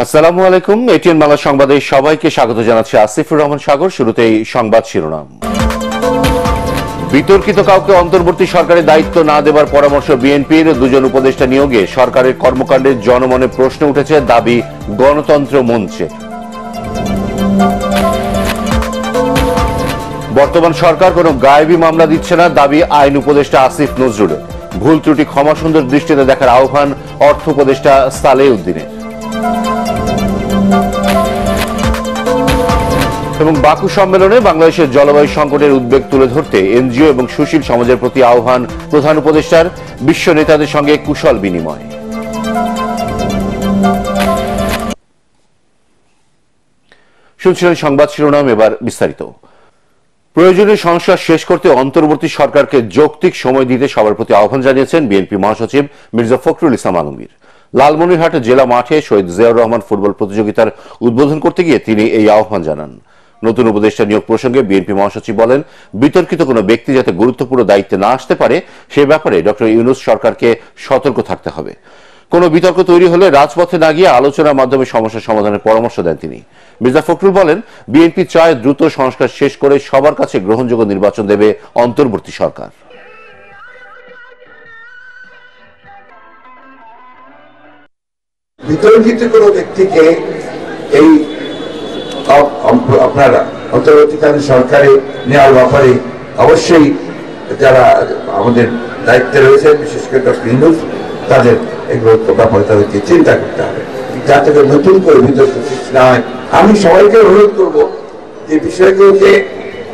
আসসালামু আলাইকুম। এটিএন বাংলা সংবাদে সবাইকে স্বাগত জানাচ্ছি আসিফুর রহমান সাগর। শুরুতেই সংবাদ শিরোনাম। বিতর্কিত কাউকে অন্তর্বর্তী সরকারের দায়িত্ব না দেবার পরামর্শ বিএনপির। দুজন উপদেষ্টা নিয়োগে সরকারের কর্মকাণ্ডে জনমনে প্রশ্ন উঠেছে, দাবি গণতন্ত্র মঞ্চের। বর্তমান সরকার কোনো গায়েবী মামলা দিচ্ছে না, দাবি আইন উপদেষ্টা আসিফ নজরুলের। ভুল ত্রুটি ক্ষমাসুন্দর দৃষ্টিতে দেখার আহ্বান অর্থ উপদেষ্টা সালেহ উদ্দিনের। এবং বাকু সম্মেলনে বাংলাদেশের জলবায়ু সংকটের উদ্বেগ তুলে ধরতে এনজিও এবং সুশীল সমাজের প্রতি আহ্বান প্রধান উপদেষ্টার। বিশ্ব নেতাদের সঙ্গে কুশল বিনিময়। শুনছিলেন সংবাদ শিরোনাম, এবার বিস্তারিত। প্রয়োজনীয় সংস্কার শেষ করতে অন্তর্বর্তী সরকারকে যৌক্তিক সময় দিতে সবার প্রতি আহ্বান জানিয়েছেন বিএনপি মহাসচিব মির্জা ফখরুল ইসলাম আলমগীর। লালমনিরহাট জেলা মাঠে শহীদ জিয়াউর রহমান ফুটবল প্রতিযোগিতার উদ্বোধন করতে গিয়ে তিনি এই আহ্বান জানান। নতুন উপদেষ্টা নিয়োগ প্রসঙ্গে বিএনপি মহাসচিব বলেন, বিতর্কিত কোনো ব্যক্তি যাতে গুরুত্বপূর্ণ দায়িত্বে না আসতে পারে সে ব্যাপারে ডক্টর ইউনূস সরকারকে সতর্ক থাকতে হবে। কোনো বিতর্ক তৈরি হলে রাজপথে না গিয়ে আলোচনার মাধ্যমে সমস্যা সমাধানের পরামর্শ দেন তিনি। মির্জা ফখরুল বলেন, বিএনপি চায় দ্রুত সংস্কার শেষ করে সবার কাছে গ্রহণযোগ্য নির্বাচন দেবে অন্তর্বর্তী সরকার। বিতর্কিত কোনো ব্যক্তিকে এই আপনারা অন্তর্বর্তীকালীন সরকারে নেওয়ার ব্যাপারে অবশ্যই যারা আমাদের দায়িত্বে রয়েছে, বিশেষ করে ডক্টর ইউনূস, তাদের এগুলো ব্যাপারে তাদেরকে চিন্তা করতে হবে, যাতে নতুন করে বিতর্ক সৃষ্টি না হয়। আমি সবাইকে অনুরোধ করব যে বিষয়গুলোকে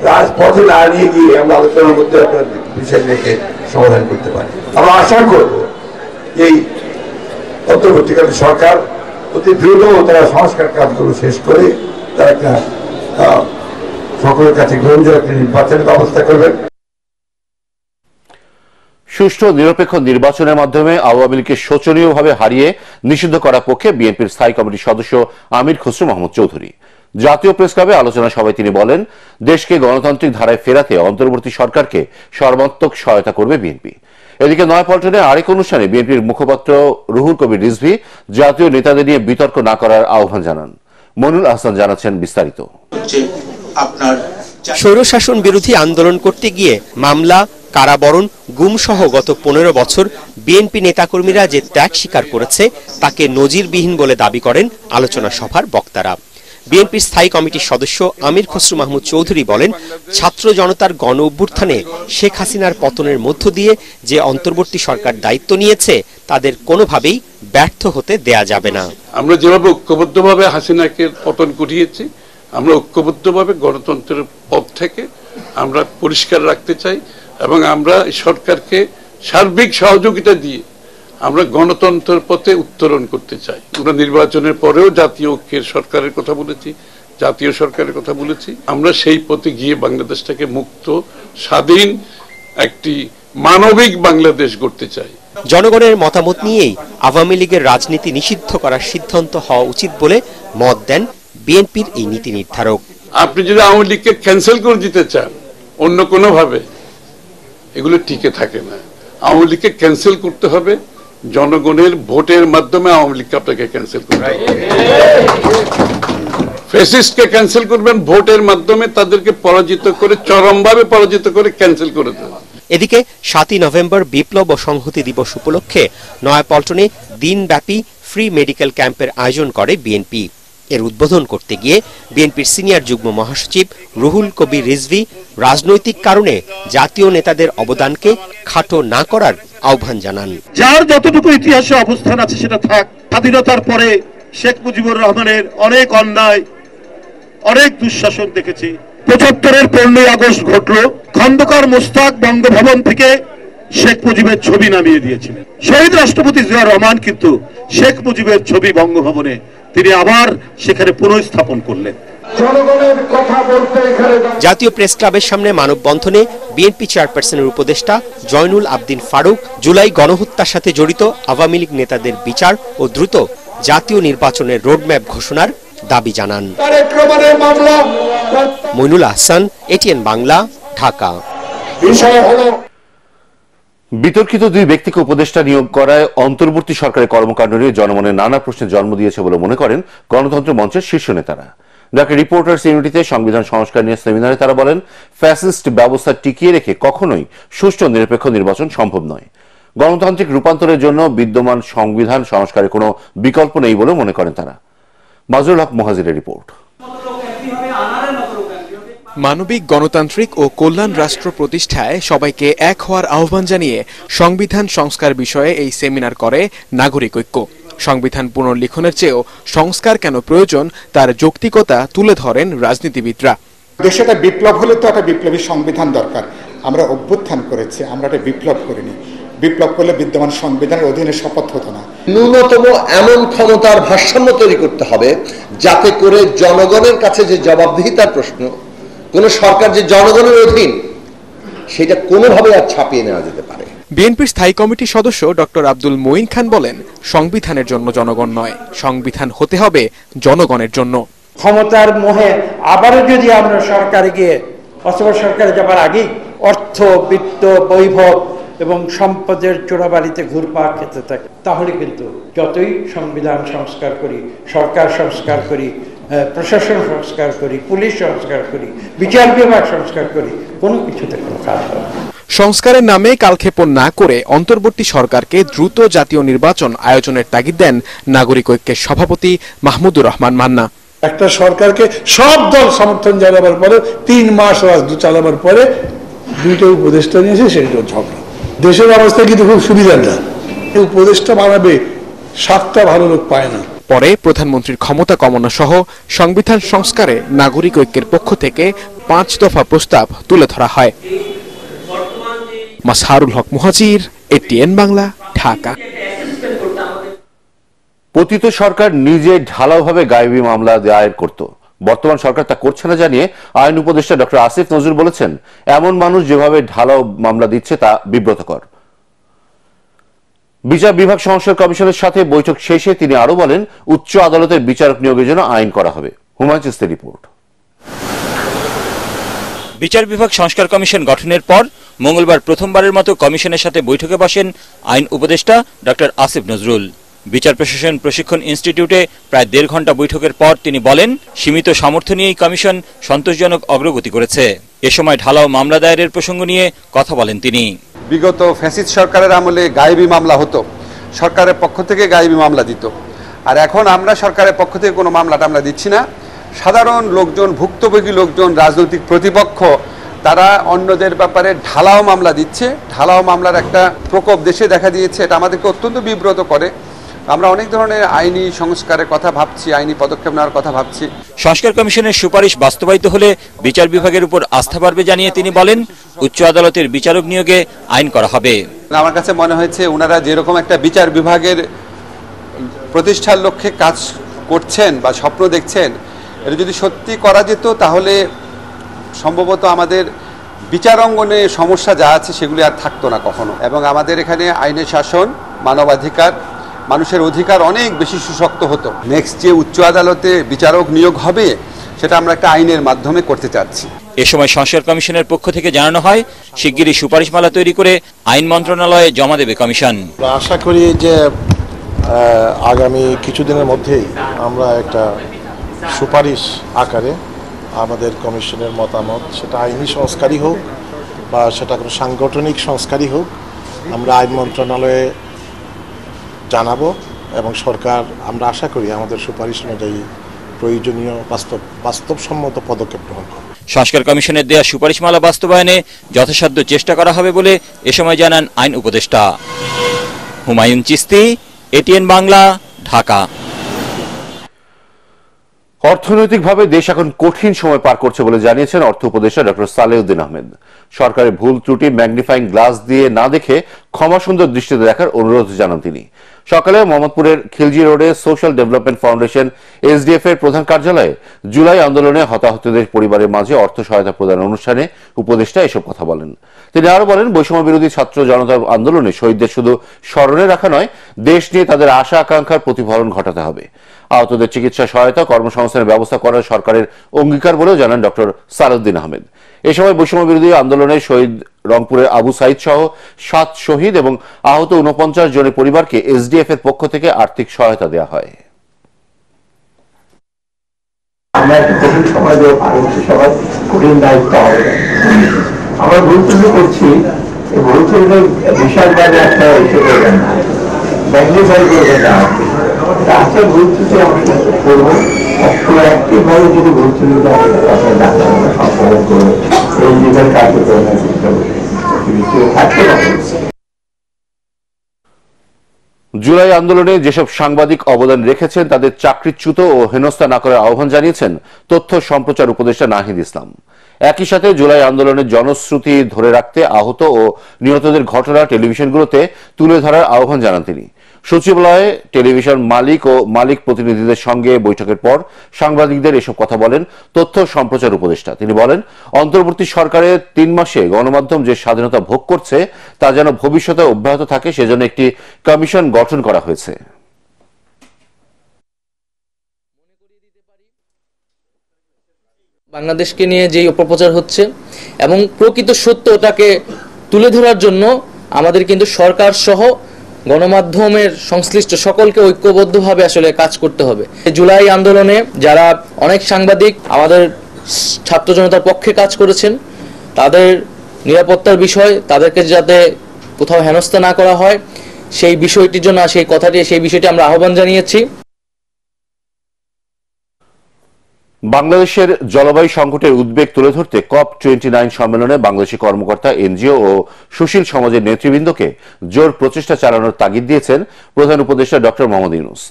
রাজপথে না নিয়ে গিয়ে আমরা আলোচনার মধ্যে আপনার বিষয়গুলোকে সমাধান করতে পারি। আমরা আশা করব এই অন্তর্বর্তীকালীন সরকার অতি দ্রুত তারা সংস্কার কাজগুলো শেষ করে তারা একটা সকলের কাছে গ্রহণযোগ্য একটা নির্বাচনের ব্যবস্থা করবেন। সুষ্ঠু নিরপেক্ষ নির্বাচনের মাধ্যমে আওয়ামী লীগকে শোচনীয়ভাবে হারিয়ে নিষিদ্ধ করার পক্ষে বিএনপির স্থায়ী কমিটির সদস্য আমির খসরু মাহমুদ চৌধুরী। জাতীয় প্রেস ক্লাবে আলোচনা সভায় তিনি বলেন, দেশকে গণতান্ত্রিক ধারায় ফেরাতে অন্তর্বর্তী সরকারকে সর্বাত্মক সহায়তা করবে বিএনপি। এদিকে নয়াপল্টনে আরেক অনুষ্ঠানে বিএনপির মুখপাত্র রুহুল কবির রিজভী জাতীয় নেতাদের নিয়ে বিতর্ক না করার আহ্বান জানান। মনুল আহসান জানাচ্ছেন বিস্তারিত। স্বৈরশাসন বিরোধী আন্দোলন করতে গিয়ে মামলা, কারাবরণ, গুমসহ গত 15 বছর বিএনপি নেতাকর্মীরা যে ত্যাগ স্বীকার করেছে তাকে নজিরবিহীন বলে দাবি করেন আলোচনা সভার বক্তারা। বিএনপির স্থায়ী কমিটির সদস্য আমির খসরু মাহমুদ চৌধুরী বলেন, ছাত্র জনতার গণ অভ্যুত্থানে শেখ হাসিনার পতনের মধ্য দিয়ে যে অন্তর্বর্তী সরকার দায়িত্ব নিয়েছে তাদের কোনোভাবেই ব্যর্থ হতে দেয়া যাবে না। আমরা যেভাবে ঐক্যবদ্ধভাবে হাসিনাকে পতন ঘটিয়েছি, আমরা ঐক্যবদ্ধভাবে গণতন্ত্রের পথ থেকে আমরা পরিষ্কার রাখতে চাই এবং আমরা সরকারকে সার্বিক সহযোগিতা দিয়ে আমরা গণতন্ত্রের পথে উত্তরণ করতে চাই। আমরা নির্বাচনের পরেও জাতীয় ঐক্যের সরকারের কথা বলেছি, জাতীয় সরকারের কথা বলেছি। আমরা সেই পথে গিয়ে বাংলাদেশটাকে মুক্ত, স্বাধীন একটি মানবিক বাংলাদেশ গড়তে চাই। জনগণের মতামত নিয়েই আওয়ামী লীগের রাজনীতি নিষিদ্ধ করার সিদ্ধান্ত হওয়া উচিত বলে মত দেন বিএনপির এই নীতি নির্ধারক। আপনি যদি আওয়ামী লীগকে ক্যান্সেল করে দিতে চান অন্য কোনো ভাবে, এগুলো টিকে থাকে না। আওয়ামী লীগকে ক্যান্সেল করতে হবে জনগণের ভোটের মাধ্যমে। আওয়ামী লীগকে আপনাকে ক্যান্সেল করতে হবে। ফ্যাসিস্টকে ক্যান্সেল করবেন ভোটের মাধ্যমে, তাদেরকে পরাজিত করে, চরমভাবে পরাজিত করে ক্যান্সেল করে দেবেন। এদিকে 7ই নভেম্বর বিপ্লব ও সংহতি দিবস উপলক্ষে নয়াপল্টনে দিনব্যাপী ফ্রি মেডিকেল ক্যাম্পের আয়োজন করে বিএনপি। এর উদ্বোধন করতে গিয়ে বিএনপির সিনিয়র যুগ্ম মহাসচিব রুহুল কবির রিজভী রাজনৈতিক কারণে জাতীয় নেতাদের অবদানকে খাটো না করার আহ্বান জানান। যার যতটুকু ইতিহাসে অবস্থান আছে সেটা থাক। স্বাধীনতার পরে শেখ মুজিবুর রহমানের অনেক অন্যায়, অনেক দুঃশাসন দেখেছি। 75-এর 15ই আগস্ট ঘটল, খন্দকার মোস্তাক বঙ্গভবন থেকে শেখ মুজিবের ছবি নামিয়ে দিয়েছিলেন। শহীদ রাষ্ট্রপতি জিয়াউর রহমান কিন্তু শেখ মুজিবের ছবি বঙ্গভবনে তিনি আবার সেখানে পুনঃস্থাপন করলেন। জাতীয় প্রেস ক্লাবের সামনে মানববন্ধনে বিএনপি চেয়ারপারসনের উপদেষ্টা জয়নুল আবদিন ফারুক জুলাই গণহত্যার সাথে জড়িত আওয়ামী লীগ নেতাদের বিচার ও দ্রুত জাতীয় নির্বাচনের রোডম্যাপ ঘোষণার দাবি জানান। মইনুল আহসান, এটিএন বাংলা, ঢাকা। বিতর্কিত দুই ব্যক্তিকে উপদেষ্টা নিয়োগ করায় অন্তর্বর্তী সরকারের কর্মকাণ্ড নিয়ে জনমনে নানা প্রশ্নের জন্ম দিয়েছে বলে মনে করেন গণতন্ত্র মঞ্চের শীর্ষ নেতারা। ঢাকা রিপোর্টার্স ইউনিটিতে সংবিধান সংস্কার নিয়ে সেমিনারে তারা বলেন, ফ্যাসিস্ট ব্যবস্থা টিকিয়ে রেখে কখনোই সুষ্ঠু নিরপেক্ষ নির্বাচন সম্ভব নয়। গণতান্ত্রিক রূপান্তরের জন্য বিদ্যমান সংবিধান সংস্কারের কোনো বিকল্প নেই বলে মনে করেন তারা। মাজরুল হক মুহাজিরের রিপোর্ট। মানবিক গণতান্ত্রিক ও কল্যাণ রাষ্ট্র প্রতিষ্ঠায় সবাইকে এক হওয়ার আহ্বান জানিয়ে সংবিধান সংস্কার বিষয়ে এই সেমিনার করে নাগরিক ঐক্য। সংবিধান পুনর্লিখনের চেয়েও সংস্কার কেন প্রয়োজন তার যৌক্তিকতা তুলে ধরেন রাজনীতিবিদরা। দেশে একটা বিপ্লব হলে তো একটা বিপ্লবী সংবিধান দরকার। আমরা অভ্যুত্থান করেছি, আমরা একটা বিপ্লব করিনি। বিপ্লব করলে বিদ্যমান সংবিধানের অধীনে শপথ হতো না। ন্যূনতম এমন ক্ষমতার ভারসাম্য তৈরি করতে হবে যাতে করে জনগণের কাছে যে জবাবদিহিতার প্রশ্ন, কোন সরকার যে জনগণের অধীন, সেটা কোনোভাবে আর ছাপিয়ে নেওয়া যেতে পারে। বিএনপির স্থায়ী কমিটির সদস্য ডক্টর আব্দুল মঈন খান বলেন, সংবিধানের জন্য জনগণ নয়, সংবিধান হতে হবে জনগণের জন্য। ক্ষমতার মোহে আবারও যদি আমরা সরকারে গিয়ে অথবা সরকারে যাবার আগেই অর্থ, বিত্ত, বৈভব এবং সম্পদের চোরাবালিতে ঘুরপাক খেতে থাকে, তাহলে কিন্তু যতই সংবিধান সংস্কার করি, সরকার সংস্কার করি, প্রশাসন সংস্কার করি, পুলিশ সংস্কার করি, বিচার বিভাগ সংস্কার করি, কোনো কিছুতে কোনো কাজ হবে না। সংস্কারের নামে কালক্ষেপণ না করে অন্তর্বর্তী সরকারকে দ্রুত জাতীয় নির্বাচন আয়োজনের তাগিদ দেন নাগরিক ঐক্যের সভাপতি মাহমুদুর রহমান মান্না। একটা সরকারকে সব দল সমর্থন জানাবার পরে 3 মাস রাজনীতি চালাবার পরে দুইটা উপদেষ্টা নিয়েছে, সেটা ঝগড়া। দেশের অবস্থা কিন্তু খুব সুবিধা না, উপদেষ্টা বানাবে 7টা ভালো লোক পায় না। পরে প্রধানমন্ত্রীর ক্ষমতা কমানো সহ সংবিধান সংস্কারে নাগরিক ঐক্যের পক্ষ থেকে 5 দফা প্রস্তাব তুলে ধরা হয়। মাজহারুল হক মুহাজির, এটিএন বাংলা, ঢাকা। পতিত সরকার নিজে ঢালাওভাবে গায়েবী মামলা দায়ের করত, বর্তমান সরকার তা করছে না জানিয়ে আইন উপদেষ্টা ডক্টর আসিফ নজরুল বলেছেন, এমন মানুষ যেভাবে ঢালাও মামলা দিচ্ছে তা বিব্রতকর। বিচার বিভাগ সংস্কার কমিশনের সাথে বৈঠক শেষে তিনি আরো বলেন, উচ্চ আদালতের বিচারক নিয়োগের জন্য আইন করা হবে। হুমায়ুন চিস্তির রিপোর্ট। বিচার বিভাগ সংস্কার কমিশন গঠনের পর মঙ্গলবার প্রথমবারের মতো কমিশনের সাথে বৈঠকে বসেন আইন উপদেষ্টা ডক্টর আসিফ নজরুল। বিচার প্রশাসন প্রশিক্ষণ ইনস্টিটিউটে প্রায় 1.5 ঘন্টা বৈঠকের পর তিনি বলেন, সীমিত সামর্থ্য নিয়েই কমিশন সন্তোষজনক অগ্রগতি করেছে। এ সময় ঢালাও মামলা দায়েরের প্রসঙ্গ নিয়ে কথা বলেন তিনি। বিগত ফ্যাসিস্ট সরকারের আমলে গায়েবী মামলা হতো, সরকারের পক্ষ থেকে গায়েবী মামলা দিত, আর এখন আমরা সরকারের পক্ষ থেকে কোনো মামলা টামলা দিচ্ছি না। সাধারণ লোকজন, ভুক্তভোগী লোকজন, রাজনৈতিক প্রতিপক্ষ, তারা অন্যদের ব্যাপারে ঢালাও মামলা দিচ্ছে। ঢালাও মামলার একটা প্রকোপ দেশে দেখা দিয়েছে, এটা আমাদেরকে অত্যন্ত বিব্রত করে। আমরা অনেক ধরনের আইনি সংস্কারের কথা ভাবছি, আইনি পদক্ষেপ নেওয়ার কথা ভাবছি। সংস্কার কমিশনের সুপারিশ বাস্তবায়িত হলে বিচার বিভাগের উপর আস্থা বাড়বে জানিয়ে তিনি বলেন, উচ্চ আদালতের বিচারক নিয়োগে আইন করা হবে। আমার কাছে মনে হয়েছে ওনারা যেরকম একটা বিচার বিভাগের প্রতিষ্ঠার লক্ষ্যে কাজ করছেন বা স্বপ্ন দেখছেন, এটা যদি সত্যি করা যেত তাহলে সম্ভবত আমাদের বিচার অঙ্গনে সমস্যা যা আছে সেগুলি আর থাকতো না কখনো, এবং আমাদের এখানে আইনের শাসন, মানবাধিকার, মানুষের অধিকার অনেক বেশি সুশক্ত হতো। নেক্সট যে উচ্চ আদালতে বিচারক নিয়োগ হবে সেটা আমরা একটা আইনের মাধ্যমে করতে চাচ্ছি। এ সময় সংস্কার কমিশনের পক্ষ থেকে জানানো হয়, শিগগিরই সুপারিশমালা তৈরি করে আইন মন্ত্রণালয়ে জমা দেবে কমিশন। আশা করি যে আগামী কিছুদিনের মধ্যেই আমরা একটা সুপারিশ আকারে আমাদের কমিশনের মতামত, সেটা আইনি সংস্কারই হোক বা সেটা কোনো সাংগঠনিক সংস্কারই হোক, আমরা আইন মন্ত্রণালয়ে জানাবো এবং সরকার, আমরা আশা করি আমাদের সুপারিশ অনুযায়ী প্রয়োজনীয় বাস্তবসম্মত পদক্ষেপ গ্রহণ করবে। সংস্কার কমিশনের দেয়া সুপারিশমালা বাস্তবায়নে যথাসাধ্য চেষ্টা করা হবে বলে এ সময় জানান আইন উপদেষ্টা। হুমায়ুন চিস্তি, এটিএন বাংলা, ঢাকা। অর্থনৈতিকভাবে দেশ এখন কঠিন সময় পার করছে বলে জানিয়েছেন অর্থ উপদেষ্টা ডক্টর সালেউদ্দিন আহমেদ। সরকারের ভুল ত্রুটি ম্যাগনিফাইং গ্লাস দিয়ে না দেখে ক্ষমা সুন্দর দৃষ্টিতে দেখার অনুরোধ জানান তিনি। সকালে মোহাম্মদপুরের খিলজি রোডে সোশ্যাল ডেভেলপমেন্ট ফাউন্ডেশন এসডিএফ এর প্রধান কার্যালয়ে জুলাই আন্দোলনে হতাহতদের পরিবারের মাঝে অর্থ সহায়তা প্রদান অনুষ্ঠানে উপদেষ্টা এসব কথা বলেন। তিনি আরো বলেন, বৈষম্য বিরোধী ছাত্র জনতার আন্দোলনে শহীদদের শুধু স্মরণে রাখা নয়, দেশ নিয়ে তাদের আশা আকাঙ্ক্ষার প্রতিফলন ঘটাতে হবে। আহতদের চিকিৎসা সহায়তা, কর্মসংস্থানের ব্যবস্থা করার সরকারের অঙ্গীকার বলেও জানান ডক্টর সালাউদ্দিন আহমেদ। এ সময় বৈষম্য বিরোধী আন্দোলনে শহীদ রংপুরের আবু সাইদ সহ 7 শহীদ এবং আহত 49 জনের পরিবারকে এসডিএফ এর পক্ষ থেকে আর্থিক সহায়তা দেওয়া হয়। আমরা একটা কঠিন সময় পড়ছি, সবার কঠিন দায়িত্ব হবে। আমরা ভুল করছি, এই ভুল করলে বিশালভাবে একটা এসে করবেন না, ম্যাগনিফাই করবেন না। আজকে ভুল ত্রুটি আমরা করবো, একটু অ্যাক্টিভভাবে যদি ভুল ত্রুটি সম্পাদন করবো, এই দিকের কার্যক্রমের চেষ্টা থাকতে পারে। জুলাই আন্দোলনে যেসব সাংবাদিক অবদান রেখেছেন তাদের চাকরিচ্যুত ও হেনস্থা না করার আহ্বান জানিয়েছেন তথ্য সম্প্রচার উপদেষ্টা নাহিদ ইসলাম। একই সাথে জুলাই আন্দোলনের জনশ্রুতি ধরে রাখতে আহত ও নিহতদের ঘটনা টেলিভিশনগুলোতে তুলে ধরার আহ্বান জানান তিনি। সচিবালয়ে টেলিভিশন মালিক ও মালিক প্রতিনিধিদের সঙ্গে বৈঠকের পর সাংবাদিকদের এসব কথা বলেন তথ্য সম্প্রচার উপদেষ্টা। তিনি বলেন, অন্তর্বর্তী সরকারের 3 মাসে গণমাধ্যম যে স্বাধীনতা ভোগ করছে তা যেন ভবিষ্যতে অব্যাহত থাকে, সেজন্য একটি কমিশন গঠন করা হয়েছে। বাংলাদেশকে নিয়ে যে অপপ্রচার হচ্ছে এবং প্রকৃত সত্যটাকে তুলে ধরার জন্য আমাদের কিন্তু সরকার সহ গণমাধ্যমের সংশ্লিষ্ট সকলকে ঐক্যবদ্ধভাবে আসলে কাজ করতে হবে। জুলাই আন্দোলনে যারা অনেক সাংবাদিক আমাদের ছাত্র জনতার পক্ষে কাজ করেছেন, তাদের নিরাপত্তার বিষয়, তাদেরকে যাতে কোথাও হেনস্থা না করা হয় সেই বিষয়টির জন্য সেই বিষয়টি আমরা আহ্বান জানিয়েছি। বাংলাদেশের জলবায়ু সংকটের উদ্বেগ তুলে ধরতে COP29 সম্মেলনে বাংলাদেশি কর্মকর্তা, এনজিও ও সুশীল সমাজের নেতৃবৃন্দকে জোর প্রচেষ্টা চালানোর তাগিদ দিয়েছেন প্রধান উপদেষ্টা ডক্টর মোহাম্মদ ইউনূস।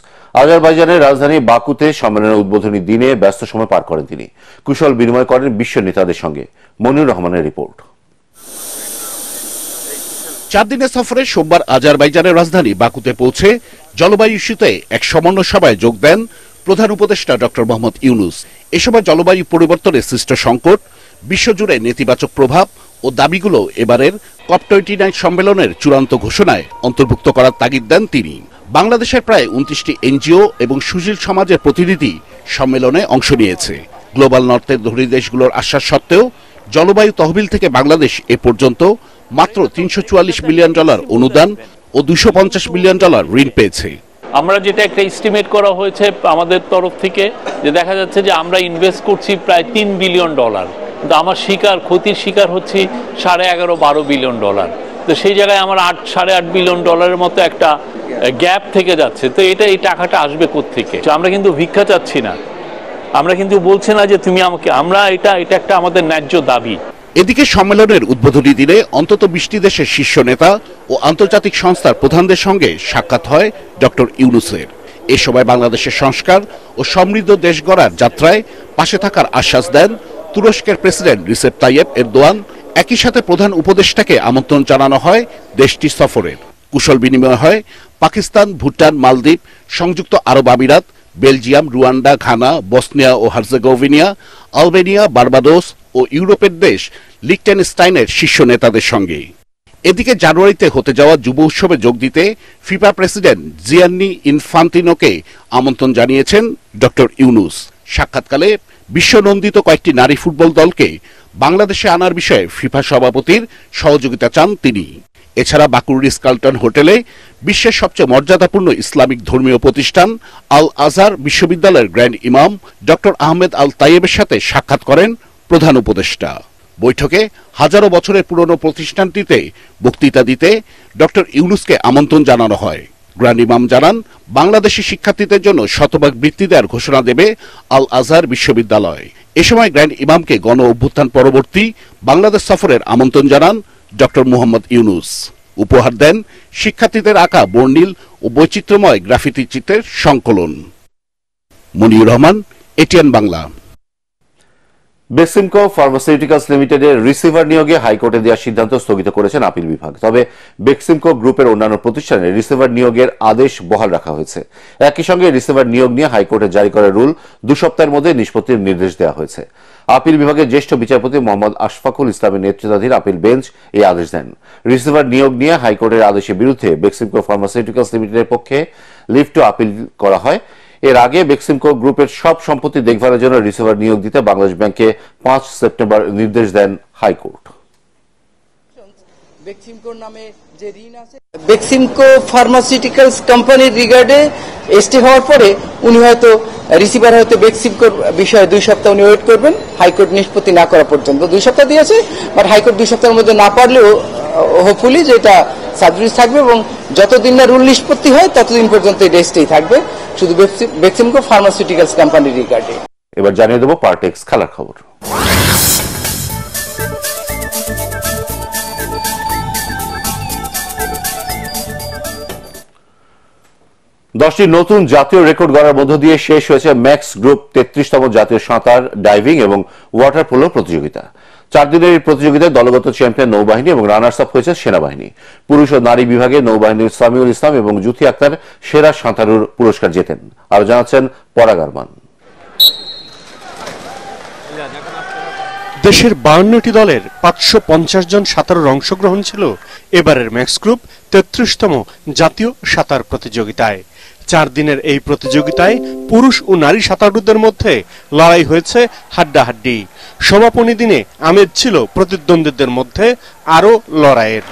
আজারবাইজানের রাজধানী বাকুতে সম্মেলনের উদ্বোধনী দিনে ব্যস্ত সময় পার করেন তিনি। কুশল বিনিময় করেন বিশ্ব নেতাদের সঙ্গে। মনিরুর রহমানের রিপোর্ট। 4 দিনের সফরে সোমবার আজারবাইজানের রাজধানী বাকুতে পৌঁছে জলবায়ু ইস্যুতে এক সমন্বয় সভায় যোগ দেন প্রধান উপদেষ্টা ডক্টর মোহাম্মদ ইউনূস। এ সময় জলবায়ু পরিবর্তনে সৃষ্ট সংকট, বিশ্বজুড়ে নেতিবাচক প্রভাব ও দাবিগুলো এবারের COP29 সম্মেলনের চূড়ান্ত ঘোষণায় অন্তর্ভুক্ত করার তাগিদ দেন তিনি। বাংলাদেশের প্রায় 29টি এনজিও এবং সুশীল সমাজের প্রতিনিধি সম্মেলনে অংশ নিয়েছে। গ্লোবাল নর্থের ধনী দেশগুলোর আশ্বাস সত্ত্বেও জলবায়ু তহবিল থেকে বাংলাদেশ এ পর্যন্ত মাত্র $344 মিলিয়ন অনুদান ও $250 মিলিয়ন ঋণ পেয়েছে। আমরা যেটা একটা এস্টিমেট করা হয়েছে আমাদের তরফ থেকে, যে দেখা যাচ্ছে যে আমরা ইনভেস্ট করছি প্রায় $3 বিলিয়ন, কিন্তু আমার ক্ষতির শিকার হচ্ছে $11.5-12 বিলিয়ন। তো সেই জায়গায় আমার $8-8.5 বিলিয়ন মতো একটা গ্যাপ থেকে যাচ্ছে। তো এই টাকাটা আসবে কোত্থেকে? আমরা কিন্তু ভিক্ষা চাচ্ছি না, আমরা কিন্তু বলছি না যে তুমি আমাকে, এটা একটা আমাদের ন্যায্য দাবি। এদিকে সম্মেলনের উদ্বোধনী দিনে অন্তত 20টি দেশের শীর্ষ নেতা ও আন্তর্জাতিক সংস্থার প্রধানদের সঙ্গে সাক্ষাৎ হয় ডক্টর ইউনূসের। এ সময় বাংলাদেশের সংস্কার ও সমৃদ্ধ দেশ গড়ার যাত্রায় পাশে থাকার আশ্বাস দেন তুরস্কের প্রেসিডেন্ট রিসেপ তাইয়েপ এরদোয়ান। একই সাথে প্রধান উপদেষ্টাকে আমন্ত্রণ জানানো হয় দেশটি সফরের। কুশল বিনিময় হয় পাকিস্তান, ভুটান, মালদ্বীপ, সংযুক্ত আরব আমিরাত, বেলজিয়াম, রুয়ান্ডা, ঘানা, বসনিয়া ও হার্জেগোভিনা, আলবেনিয়া, বার্বাডোস ও ইউরোপের দেশ লিখটেনস্টাইনের শীর্ষ নেতাদের সঙ্গে। এদিকে জানুয়ারিতে হতে যাওয়া যুব উৎসবে যোগ দিতে ফিফা প্রেসিডেন্ট জিয়ান্নি ইনফান্তিনোকে আমন্ত্রণ জানিয়েছেন ডক্টর ইউনূস। সাক্ষাৎকালে বিশ্বনন্দিত কয়েকটি নারী ফুটবল দলকে বাংলাদেশে আনার বিষয়ে ফিফা সভাপতির সহযোগিতা চান তিনি। এছাড়া বাকুর রিস কার্লটন হোটেলে বিশ্বের সবচেয়ে মর্যাদাপূর্ণ ইসলামিক ধর্মীয় প্রতিষ্ঠান আল আজহার বিশ্ববিদ্যালয়ের গ্র্যান্ড ইমাম ডক্টর আহমেদ আল তাইয়েবের সাথে সাক্ষাৎ করেন প্রধান উপদেষ্টা। বৈঠকে হাজারো বছরের পুরনো প্রতিষ্ঠানটিতে বক্তৃতা দিতে ডক্টর ইউনূসকে আমন্ত্রণ জানানো হয়। গ্র্যান্ড ইমাম জানান, বাংলাদেশি শিক্ষার্থীদের জন্য শতভাগ বৃত্তি দেওয়ার ঘোষণা দেবে আল আজহার বিশ্ববিদ্যালয়। এ সময় গ্র্যান্ড ইমামকে গণ অভ্যুত্থান পরবর্তী বাংলাদেশ সফরের আমন্ত্রণ জানান ডক্টর মোহাম্মদ ইউনূস। উপহার দেন শিক্ষার্থীদের আঁকা বর্ণিল ও বৈচিত্র্যময় গ্রাফিতি চিত্রের সংকলন। মনিরুর রহমান, এটিএন বাংলা। বেক্সিমকো ফার্মাসিউটিক্যালস লিমিটেডের রিসিভার নিয়োগে হাইকোর্টে দেওয়ার সিদ্ধান্ত স্থগিত করেছেন আপিল বিভাগ। তবে বেক্সিমকো গ্রুপের অন্যান্য প্রতিষ্ঠানে রিসিভার নিয়োগের আদেশ বহাল রাখা হয়েছে। একই সঙ্গে রিসিভার নিয়োগ নিয়ে হাইকোর্টে জারি করা রুল 2 সপ্তাহের মধ্যে নিষ্পত্তির নির্দেশ দেওয়া হয়েছে। আপিল বিভাগের জ্যেষ্ঠ বিচারপতি মোহাম্মদ আশফাকুল ইসলামের নেতৃত্বাধীন আপিল বেঞ্চ এই আদেশ দেন। রিসিভার নিয়োগ নিয়ে হাইকোর্টের আদেশের বিরুদ্ধে বেক্সিমকো ফার্মাসিউটিক্যালস লিমিটেডের পক্ষে লিভ টু আপিল করা হয়। এর আগে বেক্সিমকো গ্রুপের সব সম্পত্তি দেখভালের জন্য রিসিভার নিয়োগ দিতে বাংলাদেশ ব্যাংকে 5 সেপ্টেম্বর নির্দেশ দেন হাইকোর্ট। বেক্সিমকোর নামে যে ঋণ আছে, বেক্সিমকো ফার্মাসিউটিক্যালস কোম্পানির রিগার্ডে এসটি হওয়ার পরে উনি হয়তো রিসিভার হয়তো বেক্সিমকোর বিষয়ে 2 সপ্তাহ উনি ওয়েট করবেন, হাইকোর্ট নিষ্পত্তি না করা পর্যন্ত। 2 সপ্তাহ দিয়েছে, বাট হাইকোর্ট 2 সপ্তাহের মধ্যে না পারলেও হোপফুলি যে এটা সাবজুডিস থাকবে এবং যতদিন না রুল নিষ্পত্তি হয় ততদিন পর্যন্ত এই রেস্টেই থাকবে, শুধু বেক্সিমকো ফার্মাসিউটিক্যালস কোম্পানির রিগার্ডে। এবার জানিয়ে দেব পার্টেক্স খেলার খবর। দশটি নতুন জাতীয় রেকর্ড গড়ার মধ্য দিয়ে শেষ হয়েছে ম্যাক্স গ্রুপ 33তম জাতীয় সাঁতার, ডাইভিং এবং ওয়াটার পোলো প্রতিযোগিতা। 4 দিনের এই প্রতিযোগিতায় দলগত চ্যাম্পিয়ন নৌবাহিনী এবং রানার্স আপ হয়েছে সেনাবাহিনী। পুরুষ ও নারী বিভাগে নৌবাহিনীর সামিউল ইসলাম এবং জুথি আক্তার সেরা সাঁতারুর পুরস্কার জেতেন। আরো জানাচ্ছেন পরাগ আরমান। দেশের 52টি দলের 550 জন সাঁতারুর অংশগ্রহণ ছিল এবারের ম্যাক্স গ্রুপ 33তম জাতীয় সাঁতার প্রতিযোগিতায়। 4 দিনের এই প্রতিযোগিতায় পুরুষ ও নারী সাঁতারুদের মধ্যে লড়াই হয়েছে হাড্ডাহাড্ডি। সমাপনী দিনে আমেজ ছিল প্রতিদ্বন্দ্বীদের মধ্যে আরও লড়াইয়ের।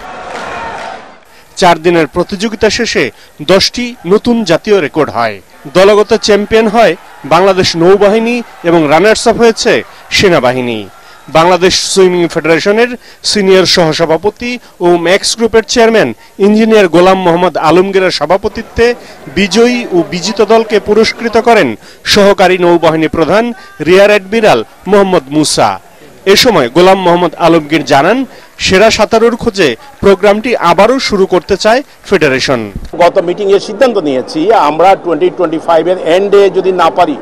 4 দিনের প্রতিযোগিতা শেষে 10টি নতুন জাতীয় রেকর্ড হয়। দলগত চ্যাম্পিয়ন হয় বাংলাদেশ নৌবাহিনী এবং রানার্স আপ হয়েছে সেনাবাহিনী। বাংলাদেশ সুইমিং ফেডারেশনের সিনিয়র সহসভাপতি ও ম্যাক্স গ্রুপের চেয়ারম্যান ইঞ্জিনিয়ার গোলাম মোহাম্মদ আলমগীরের সভাপতিত্বে বিজয়ী ও বিজিত দলকে পুরস্কৃত করেন সহকারী নৌবাহিনী প্রধান রিয়ার অ্যাডমিরাল মোহাম্মদ মুসা। এ সময় গোলাম মোহাম্মদ আলমগীর জানান, সেরা সাঁতারুর খোঁজে প্রোগ্রামটি আবারও শুরু করতে চায় ফেডারেশন। গত মিটিং এর সিদ্ধান্ত নিয়েছি, আমরা 2025 এর এন্ডে যদি না পারি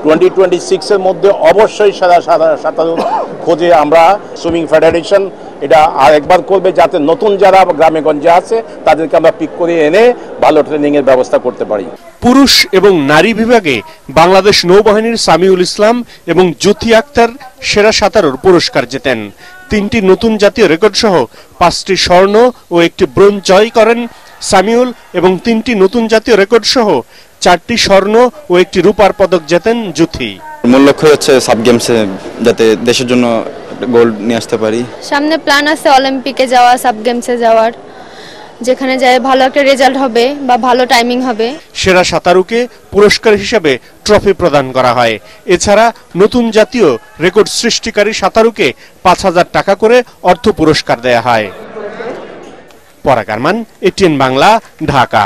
2026 এর মধ্যে অবশ্যই সেরা সাঁতারুর খোঁজে আমরা সুইমিং ফেডারেশন এটা আরেকবার করবে, যাতে নতুন যারা গ্রামে গঞ্জে আছে তাদেরকে আমরা পিক করে এনে ভালো ট্রেনিং এর ব্যবস্থা করতে পারি। পুরুষ এবং নারী বিভাগে বাংলাদেশ নৌবাহিনীর সামিউল ইসলাম এবং জুথি আক্তার সেরা সাঁতারুর পুরস্কার জেতেন। 3টি নতুন জাতীয় রেকর্ড সহ 5টি স্বর্ণ ও 1টি ব্রোঞ্জ জয় করেন সামিউল এবং 3টি নতুন জাতীয় রেকর্ড সহ 4টি স্বর্ণ ও 1টি রূপার পদক জেতেন জুথি। মূল লক্ষ্য হচ্ছে সাব গেমসে যাতে দেশের জন্য গোল্ড নিয়ে আসতে পারি। সামনে প্ল্যান আছে অলিম্পিকে যাওয়া, সাব গেমসে যাওয়ার, যেখানে যায় ভালো একটা রেজাল্ট হবে বা ভালো টাইমিং হবে। সেরা সাঁতারুকে পুরস্কার হিসেবে ট্রফি প্রদান করা হয়। এছাড়া নতুন জাতীয় রেকর্ড সৃষ্টিকারী সাঁতারুকে 5000 টাকা করে অর্থ পুরস্কার দেয়া হয়। পরাগ আরমান, এটিএন বাংলা, ঢাকা।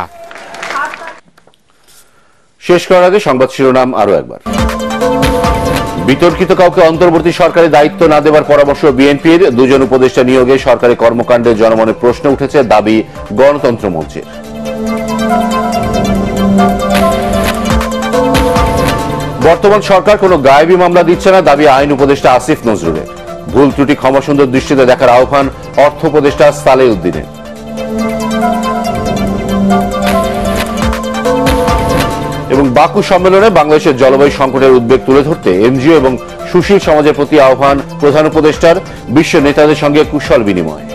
শেষ করার আগে সংবাদ শিরোনাম আরো একবার। বিতর্কিত কাউকে অন্তর্বর্তী সরকারে দায়িত্ব না দেওয়ার পরামর্শ বিএনপির। 2 জন উপদেষ্টা নিয়োগে সরকারি কর্মকাণ্ডে জনমনে প্রশ্ন উঠেছে, দাবি গণতন্ত্র মঞ্চের। বর্তমান সরকার কোনো গায়েবী মামলা দিচ্ছে না, দাবি আইন উপদেষ্টা আসিফ নজরুলের। ভুল ত্রুটি ক্ষমাসুন্দর দৃষ্টিতে দেখার আহ্বান অর্থ উপদেষ্টা সালেহ উদ্দিনের। এবং বাকু সম্মেলনে বাংলাদেশের জলবায়ু সংকটের উদ্বেগ তুলে ধরতে এনজিও এবং সুশীল সমাজের প্রতি আহ্বান প্রধান উপদেষ্টার। বিশ্ব নেতাদের সঙ্গে কুশল বিনিময়।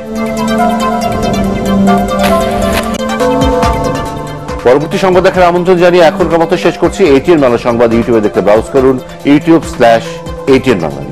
পরবর্তী সংবাদ দেখার আমন্ত্রণ জানিয়ে এখনকার মতো শেষ করছি। এটিএন বাংলা সংবাদ ইউটিউবে দেখতে ব্রাউজ করুন, youtube/ATN বাংলা।